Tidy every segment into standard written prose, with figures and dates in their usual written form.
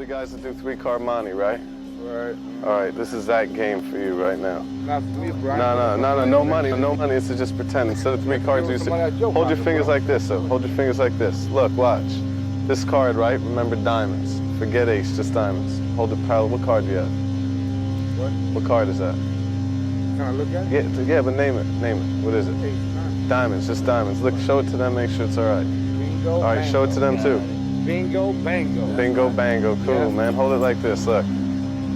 the guys that do 3-car money, right? Right. All right, this is that game for you right now. Not for me, Brian. No money. No money, it's to just pretend. Instead of 3 cards, you hold your fingers like this, so hold your fingers like this. Look, watch. This card, right? Remember diamonds. Forget ace, just diamonds. Hold it parallel. What card do you have? What card is that? Can I look at it? Yeah, but name it. What is it? Ace, nine. Diamonds, just diamonds. Look, show it to them, make sure it's all right. Bingo, All right, bango. show it to them too. Bingo, bango. Bingo, bango, cool, Yeah. man. Hold it like this, look.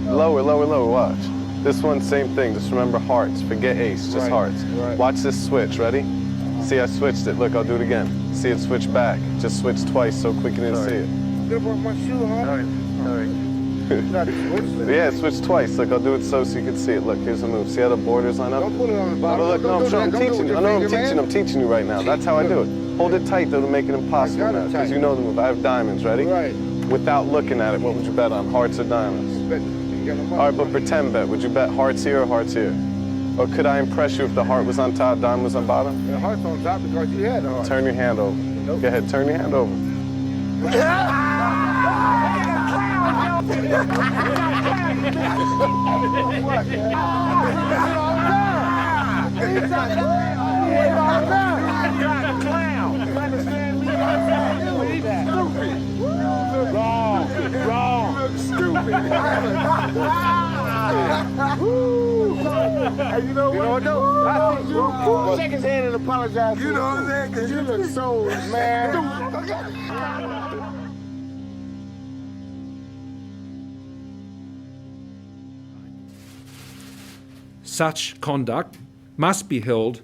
Lower, watch. This one, same thing, just remember hearts. Forget ace, just Right, hearts. right. Watch this switch, ready? See, I switched it. Look, I'll do it again. See it switch back. Just switch twice so quick you didn't see it. Get up on my shoe, huh? Sorry. Not switch. Yeah, switch twice. Look, I'll do it so you can see it. Look, here's the move. See how the borders line up? Don't put it on the bottom. No, look, no, I'm teaching you. I know I'm teaching you right now. That's how I do it. Hold it tight, though, to make it impossible I got it now, because tight. you know the move. I have diamonds, ready? Right. Without looking at it, what would you bet on, hearts or diamonds? Bet you got them All right, but pretend bet. Would you bet hearts here or hearts here? Or could I impress you if the heart was on top, diamond was on bottom? The heart's on top because you had the heart. Turn your hand over. Nope. Go ahead, turn your hand over. You know what though? I think you shake his hand and apologize. You know what I'm saying? Because you look so man. Such conduct must be held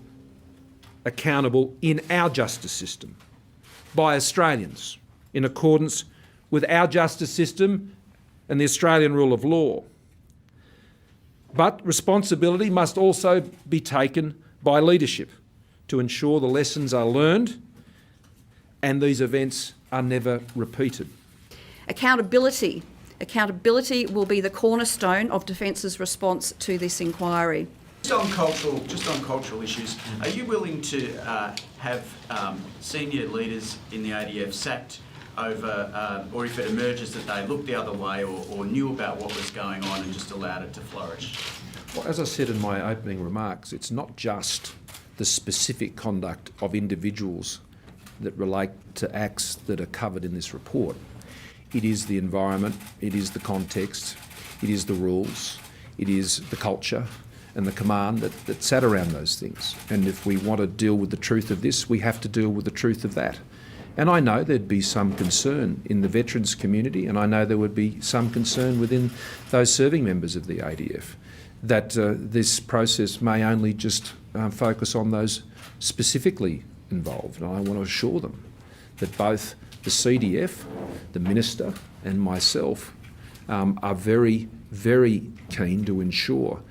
accountable in our justice system by Australians in accordance with our justice system and the Australian rule of law. But responsibility must also be taken by leadership to ensure the lessons are learned and these events are never repeated. Accountability. Accountability will be the cornerstone of Defence's response to this inquiry. Just on cultural issues, are you willing to have senior leaders in the ADF sacked over, or if it emerges that they looked the other way or knew about what was going on and just allowed it to flourish? Well, as I said in my opening remarks, it's not just the specific conduct of individuals that relate to acts that are covered in this report. It is the environment, it is the context, it is the rules, it is the culture and the command that sat around those things. And if we want to deal with the truth of this, we have to deal with the truth of that. And I know there'd be some concern in the veterans community, and I know there would be some concern within those serving members of the ADF that this process may only just focus on those specifically involved. And I want to assure them that both the CDF, the Minister and myself are very, very keen to ensure,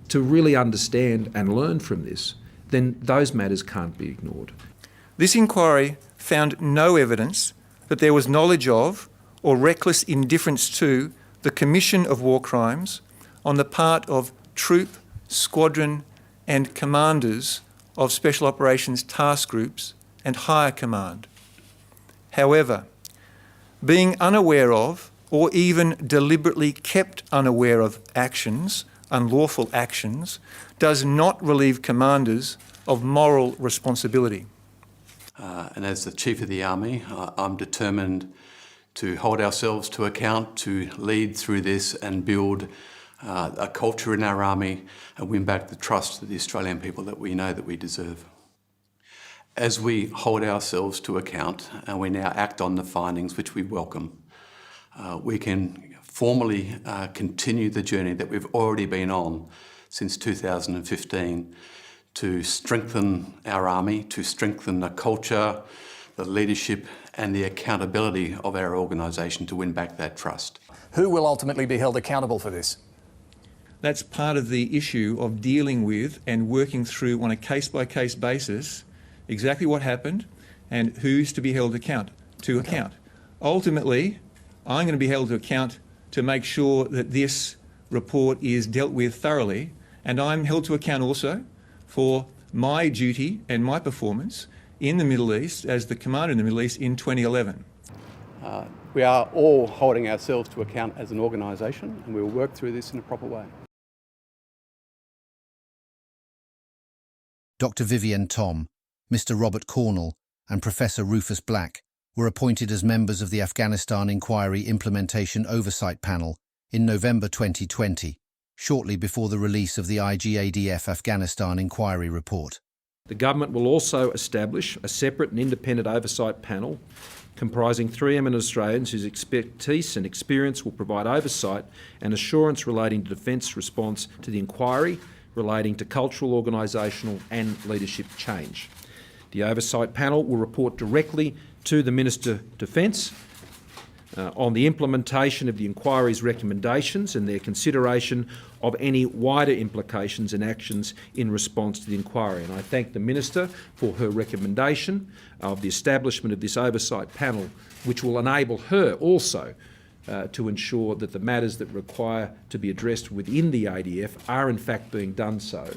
to really understand and learn from this, then those matters can't be ignored. This inquiry found no evidence that there was knowledge of or reckless indifference to the commission of war crimes on the part of troop, squadron and commanders of Special Operations Task Groups and Higher Command. However, being unaware of or even deliberately kept unaware of actions, unlawful actions, does not relieve commanders of moral responsibility. And as the Chief of the Army, I'm determined to hold ourselves to account, to lead through this and build a culture in our Army and win back the trust of the Australian people that we know that we deserve. As we hold ourselves to account and we now act on the findings, which we welcome, we can formally continue the journey that we've already been on since 2015 to strengthen our Army, to strengthen the culture, the leadership and the accountability of our organisation to win back that trust. Who will ultimately be held accountable for this? That's part of the issue of dealing with and working through on a case-by-case basis exactly what happened and who's to be held to account. Ultimately, I'm going to be held to account to make sure that this report is dealt with thoroughly, and I'm held to account also for my duty and my performance in the Middle East as the commander in the Middle East in 2011. We are all holding ourselves to account as an organisation, and we will work through this in a proper way. Dr. Vivienne Tom, Mr. Robert Cornell and Professor Rufus Black were appointed as members of the Afghanistan Inquiry Implementation Oversight Panel in November 2020, shortly before the release of the IGADF Afghanistan Inquiry Report. The government will also establish a separate and independent oversight panel comprising 3 eminent Australians whose expertise and experience will provide oversight and assurance relating to defence response to the inquiry relating to cultural, organisational and leadership change. The oversight panel will report directly to the Minister of Defence on the implementation of the inquiry's recommendations and their consideration of any wider implications and actions in response to the inquiry. And I thank the Minister for her recommendation of the establishment of this oversight panel, which will enable her also to ensure that the matters that require to be addressed within the ADF are in fact being done so,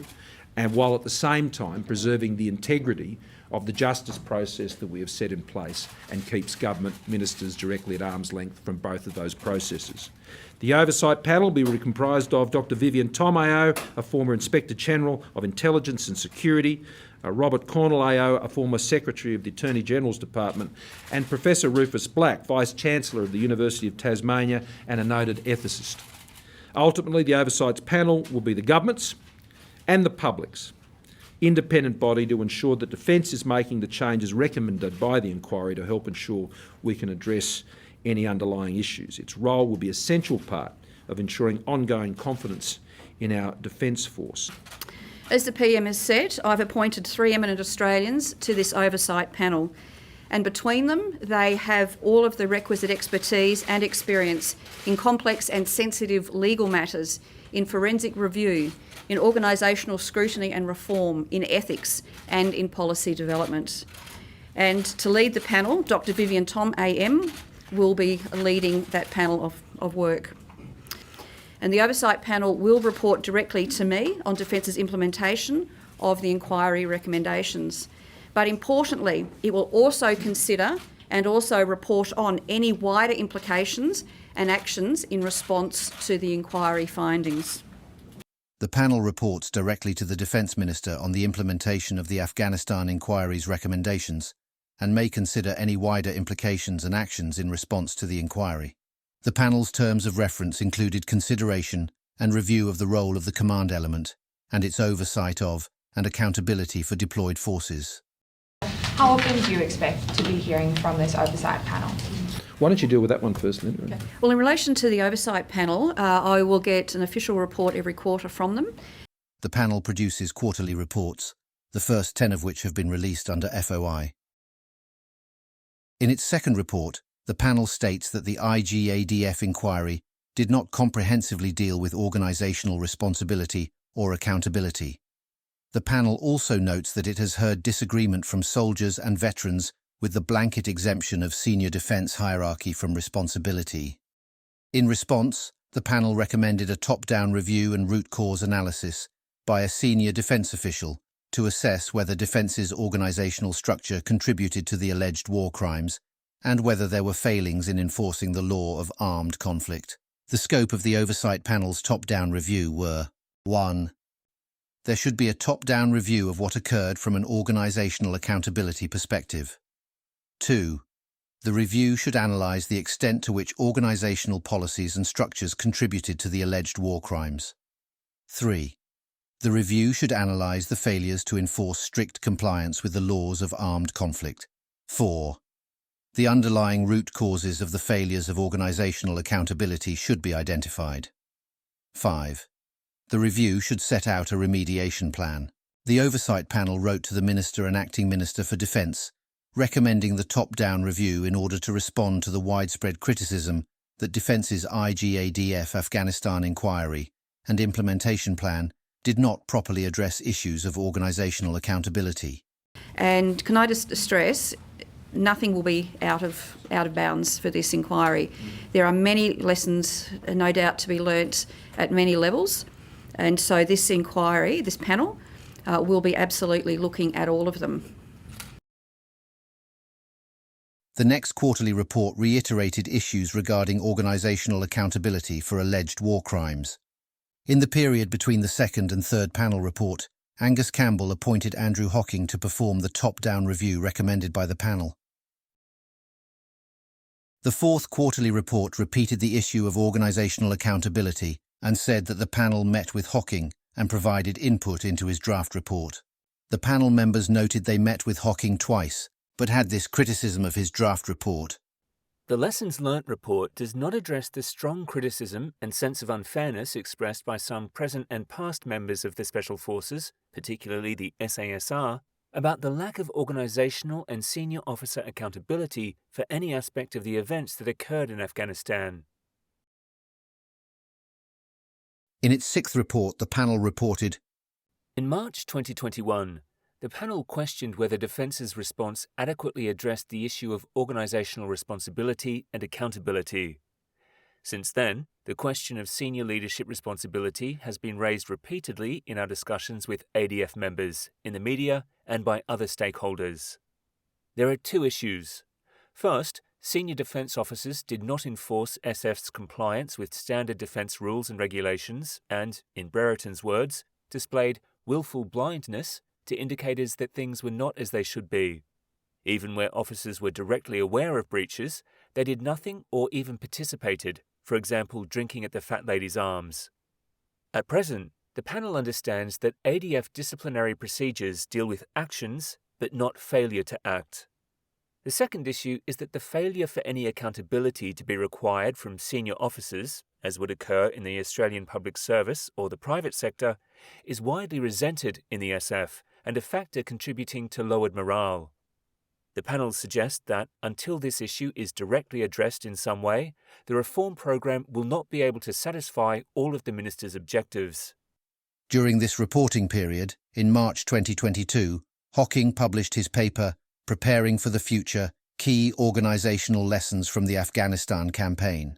and while at the same time preserving the integrity of the justice process that we have set in place and keeps government ministers directly at arm's length from both of those processes. The oversight panel will be comprised of Dr. Vivienne Tom AO, a former Inspector General of Intelligence and Security, Robert Cornell AO, a former Secretary of the Attorney General's Department, and Professor Rufus Black, Vice-Chancellor of the University of Tasmania and a noted ethicist. Ultimately, the oversight panel will be the government's and the public's independent body to ensure that Defence is making the changes recommended by the inquiry to help ensure we can address any underlying issues. Its role will be an essential part of ensuring ongoing confidence in our Defence Force. As the PM has said, I've appointed 3 eminent Australians to this oversight panel, and between them they have all of the requisite expertise and experience in complex and sensitive legal matters, in forensic review, in organisational scrutiny and reform, in ethics and in policy development. And to lead the panel, Dr. Vivienne Tom AM will be leading that panel of work. And the oversight panel will report directly to me on Defence's implementation of the inquiry recommendations. But importantly, it will also consider and also report on any wider implications and actions in response to the inquiry findings. The panel reports directly to the Defence Minister on the implementation of the Afghanistan Inquiry's recommendations and may consider any wider implications and actions in response to the inquiry. The panel's terms of reference included consideration and review of the role of the command element and its oversight of and accountability for deployed forces. How often do you expect to be hearing from this oversight panel? Why don't you deal with that one first, Linda? Okay. Well, in relation to the oversight panel, I will get an official report every quarter from them. The panel produces quarterly reports, the first 10 of which have been released under FOI. In its second report, the panel states that the IGADF inquiry did not comprehensively deal with organisational responsibility or accountability. The panel also notes that it has heard disagreement from soldiers and veterans with the blanket exemption of senior defence hierarchy from responsibility. In response, the panel recommended a top-down review and root cause analysis by a senior defence official to assess whether Defence's organisational structure contributed to the alleged war crimes and whether there were failings in enforcing the law of armed conflict. The scope of the oversight panel's top-down review were: 1. There should be a top-down review of what occurred from an organisational accountability perspective. 2. The review should analyse the extent to which organisational policies and structures contributed to the alleged war crimes. 3. The review should analyse the failures to enforce strict compliance with the laws of armed conflict. 4. The underlying root causes of the failures of organisational accountability should be identified. 5. The review should set out a remediation plan. The oversight panel wrote to the Minister and Acting Minister for Defence, recommending the top-down review in order to respond to the widespread criticism that Defence's IGADF Afghanistan inquiry and implementation plan did not properly address issues of organisational accountability. And can I just stress, nothing will be out of bounds for this inquiry. There are many lessons, no doubt, to be learnt at many levels, and so this inquiry, this panel, will be absolutely looking at all of them. The next quarterly report reiterated issues regarding organisational accountability for alleged war crimes. In the period between the second and third panel report, Angus Campbell appointed Andrew Hocking to perform the top-down review recommended by the panel. The fourth quarterly report repeated the issue of organisational accountability and said that the panel met with Hocking and provided input into his draft report. The panel members noted they met with Hocking twice, but had this criticism of his draft report. The Lessons Learnt report does not address the strong criticism and sense of unfairness expressed by some present and past members of the Special Forces, particularly the SASR, about the lack of organisational and senior officer accountability for any aspect of the events that occurred in Afghanistan. In its sixth report, the panel reported, In March 2021, the panel questioned whether Defence's response adequately addressed the issue of organisational responsibility and accountability. Since then, the question of senior leadership responsibility has been raised repeatedly in our discussions with ADF members, in the media, and by other stakeholders. There are two issues. First, senior defence officers did not enforce SF's compliance with standard defence rules and regulations and, in Brereton's words, displayed willful blindness to indicators that things were not as they should be. Even where officers were directly aware of breaches, they did nothing or even participated, for example, drinking at the Fat Lady's Arms. At present, the panel understands that ADF disciplinary procedures deal with actions, but not failure to act. The second issue is that the failure for any accountability to be required from senior officers, as would occur in the Australian Public Service or the private sector, is widely resented in the SF and a factor contributing to lowered morale. The panel suggests that, until this issue is directly addressed in some way, the reform program will not be able to satisfy all of the Minister's objectives. During this reporting period, in March 2022, Hocking published his paper, Preparing for the Future, Key Organisational Lessons from the Afghanistan Campaign.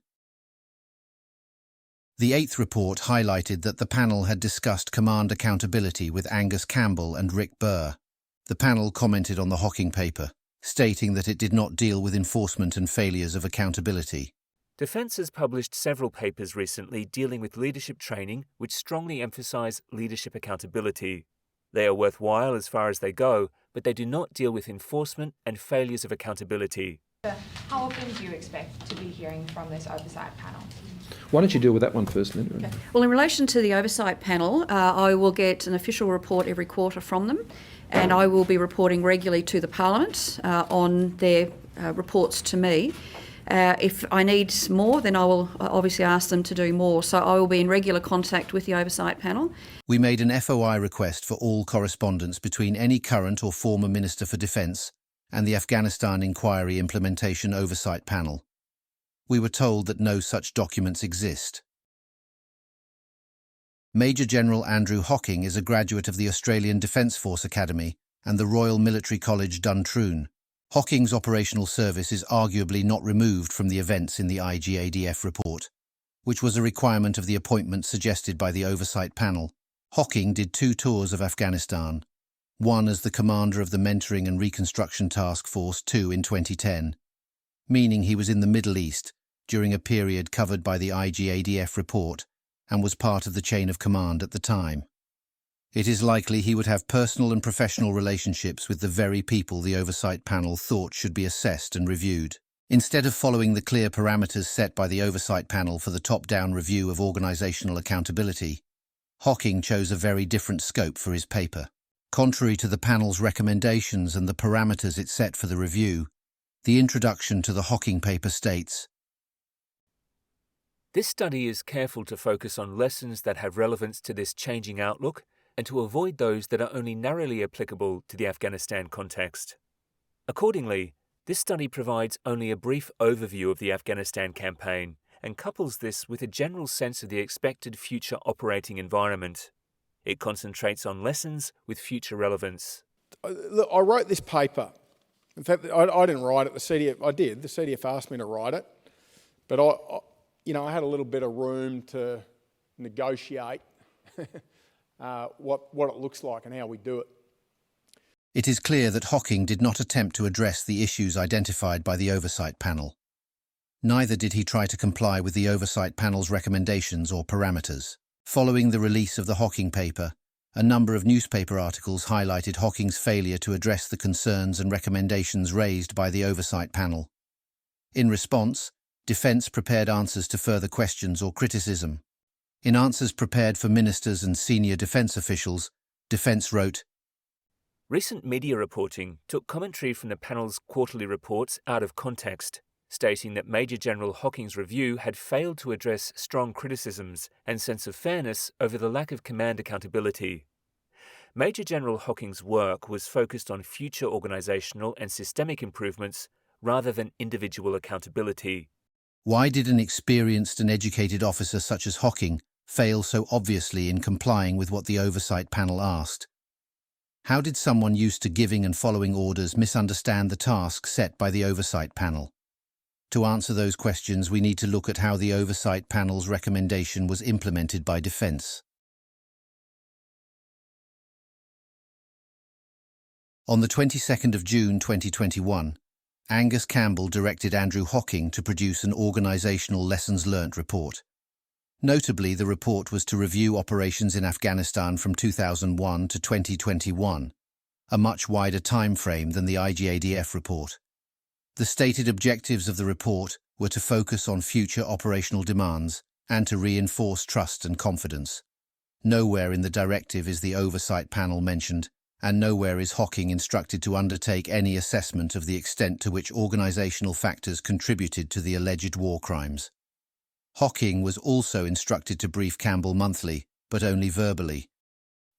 The eighth report highlighted that the panel had discussed command accountability with Angus Campbell and Rick Burr. The panel commented on the Hocking paper, stating that it did not deal with enforcement and failures of accountability. Defence has published several papers recently dealing with leadership training which strongly emphasise leadership accountability. They are worthwhile as far as they go, but they do not deal with enforcement and failures of accountability. How often do you expect to be hearing from this oversight panel? Why don't you deal with that one first, Linda? Okay. Well, in relation to the oversight panel, I will get an official report every quarter from them, and I will be reporting regularly to the Parliament on their reports to me. If I need more, then I will obviously ask them to do more. So I will be in regular contact with the oversight panel. We made an FOI request for all correspondence between any current or former Minister for Defence and the Afghanistan Inquiry Implementation Oversight Panel. We were told that no such documents exist. Major General Andrew Hocking is a graduate of the Australian Defence Force Academy and the Royal Military College Duntroon. Hocking's operational service is arguably not removed from the events in the IGADF report, which was a requirement of the appointment suggested by the Oversight Panel. Hocking did 2 tours of Afghanistan, one as the commander of the Mentoring and Reconstruction Task Force 2 in 2010, meaning he was in the Middle East during a period covered by the IGADF report and was part of the chain of command at the time. It is likely he would have personal and professional relationships with the very people the Oversight Panel thought should be assessed and reviewed. Instead of following the clear parameters set by the Oversight Panel for the top-down review of organisational accountability, Hocking chose a very different scope for his paper. Contrary to the panel's recommendations and the parameters it set for the review, the introduction to the Hocking paper states, This study is careful to focus on lessons that have relevance to this changing outlook and to avoid those that are only narrowly applicable to the Afghanistan context. Accordingly, this study provides only a brief overview of the Afghanistan campaign and couples this with a general sense of the expected future operating environment. It concentrates on lessons with future relevance. Look, I wrote this paper. In fact, I didn't write it. The CDF asked me to write it, but I had a little bit of room to negotiate what it looks like and how we do it. It is clear that Hocking did not attempt to address the issues identified by the Oversight Panel. Neither did he try to comply with the Oversight Panel's recommendations or parameters. Following the release of the Hocking paper, a number of newspaper articles highlighted Hocking's failure to address the concerns and recommendations raised by the Oversight Panel. In response, Defence prepared answers to further questions or criticism. In answers prepared for ministers and senior defence officials, Defence wrote, Recent media reporting took commentary from the panel's quarterly reports out of context, stating that Major General Hocking's review had failed to address strong criticisms and sense of fairness over the lack of command accountability. Major General Hocking's work was focused on future organisational and systemic improvements rather than individual accountability. Why did an experienced and educated officer such as Hocking fail so obviously in complying with what the Oversight Panel asked? How did someone used to giving and following orders misunderstand the task set by the Oversight Panel? To answer those questions, we need to look at how the Oversight Panel's recommendation was implemented by Defence. On the 22nd of June 2021, Angus Campbell directed Andrew Hocking to produce an organisational lessons learnt report. Notably, the report was to review operations in Afghanistan from 2001 to 2021, a much wider time frame than the IGADF report. The stated objectives of the report were to focus on future operational demands and to reinforce trust and confidence. Nowhere in the directive is the Oversight Panel mentioned, and nowhere is Hocking instructed to undertake any assessment of the extent to which organisational factors contributed to the alleged war crimes. Hocking was also instructed to brief Campbell monthly, but only verbally.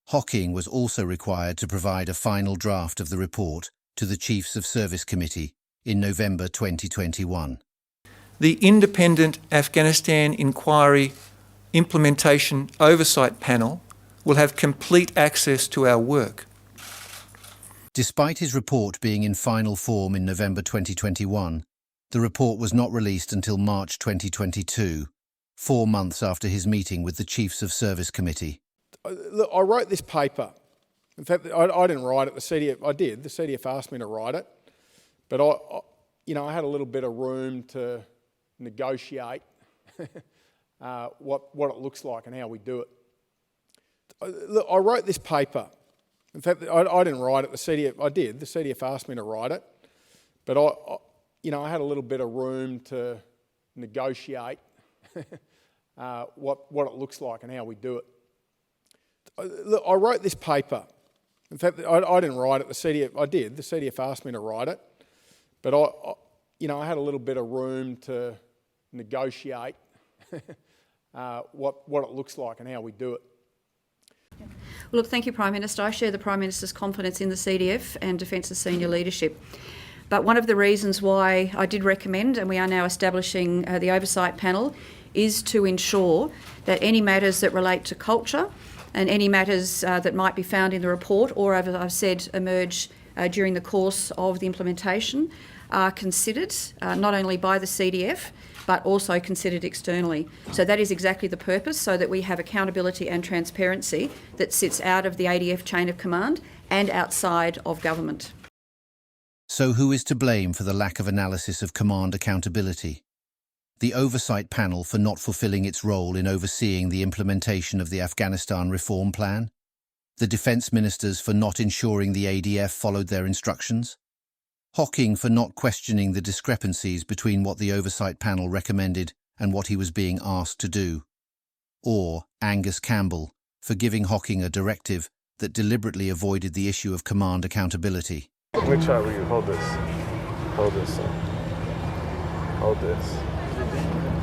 Hocking was also required to provide a final draft of the report to the Chiefs of Service Committee in November 2021. The Independent Afghanistan Inquiry Implementation Oversight Panel will have complete access to our work. Despite his report being in final form in November 2021, the report was not released until March 2022, 4 months after his meeting with the Chiefs of Service Committee. Look, I wrote this paper. In fact, I didn't write it. The CDF, I did. The CDF asked me to write it, but I had a little bit of room to negotiate what it looks like and how we do it. Look, I wrote this paper. In fact, I didn't write it. The CDF, I did. The CDF asked me to write it, but I had a little bit of room to negotiate what it looks like and how we do it. Look, I wrote this paper. In fact, I didn't write it. The CDF, I did. The CDF asked me to write it, but I had a little bit of room to negotiate what it looks like and how we do it. Well, look, thank you, Prime Minister. I share the Prime Minister's confidence in the CDF and Defence's senior leadership. But one of the reasons why I did recommend, and we are now establishing the Oversight Panel, is to ensure that any matters that relate to culture and any matters that might be found in the report or, as I've said, emerge during the course of the implementation are considered not only by the CDF but also considered externally. So that is exactly the purpose, so that we have accountability and transparency that sits out of the ADF chain of command and outside of government. So who is to blame for the lack of analysis of command accountability? The Oversight Panel for not fulfilling its role in overseeing the implementation of the Afghanistan reform plan? The Defence Ministers for not ensuring the ADF followed their instructions? Hocking for not questioning the discrepancies between what the Oversight Panel recommended and what he was being asked to do? Or Angus Campbell for giving Hocking a directive that deliberately avoided the issue of command accountability? Let me try with you. Hold this. Hold this, son. Hold this.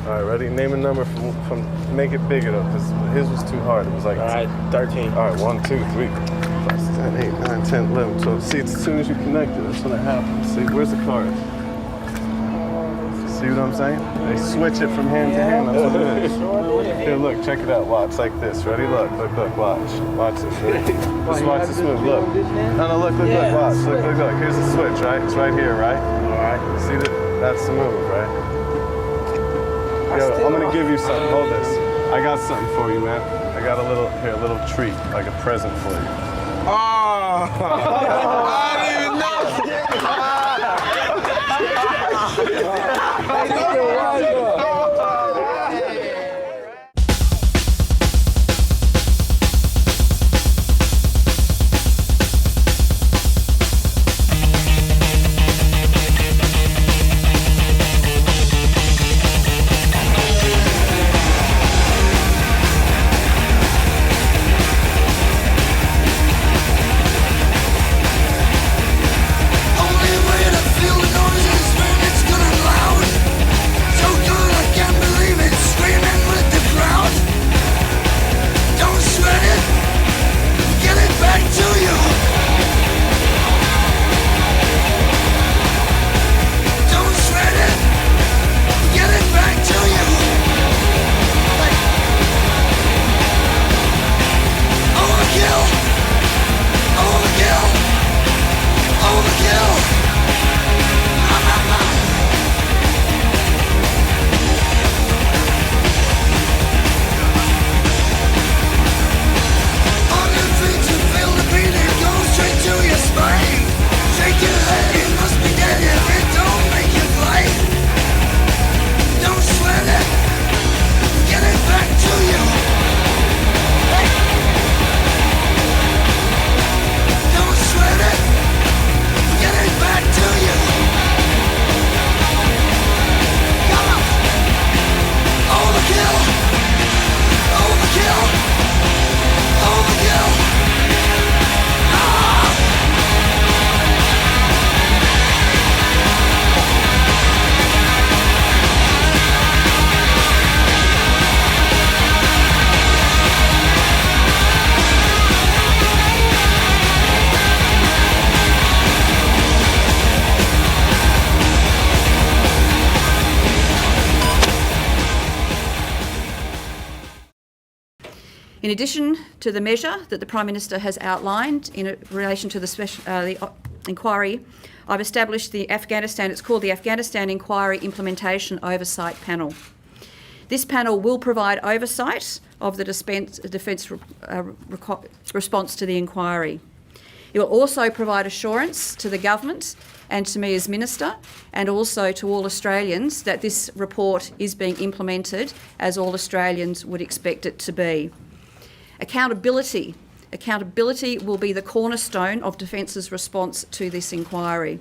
All right, ready? Name a number from make it bigger, though, because his was too hard. It was like... All right, 13. All right, 1, 2, 3, 5, 6, 7, 8, 9, 10, 11, 12. See, as soon as you connect it, that's when it happens. See, where's the card? See what I'm saying? They switch it from hand to hand. That's what it is. Here, look, check it out. Watch, like this. Ready? Look, watch. Watch this. Ready? Just watch this move. Look. No, look, watch. Look. Here's the switch, right? It's right here, right? All right. See that? That's the move, right? Yo, I'm gonna give you something. Hold this. I got something for you, man. I got a little treat, like a present for you. Oh! In addition to the measure that the Prime Minister has outlined in relation to the inquiry, I've established the Afghanistan, it's called the Afghanistan Inquiry Implementation Oversight Panel. This panel will provide oversight of the defence response to the inquiry. It will also provide assurance to the government and to me as Minister, and also to all Australians, that this report is being implemented as all Australians would expect it to be. Accountability will be the cornerstone of Defence's response to this inquiry.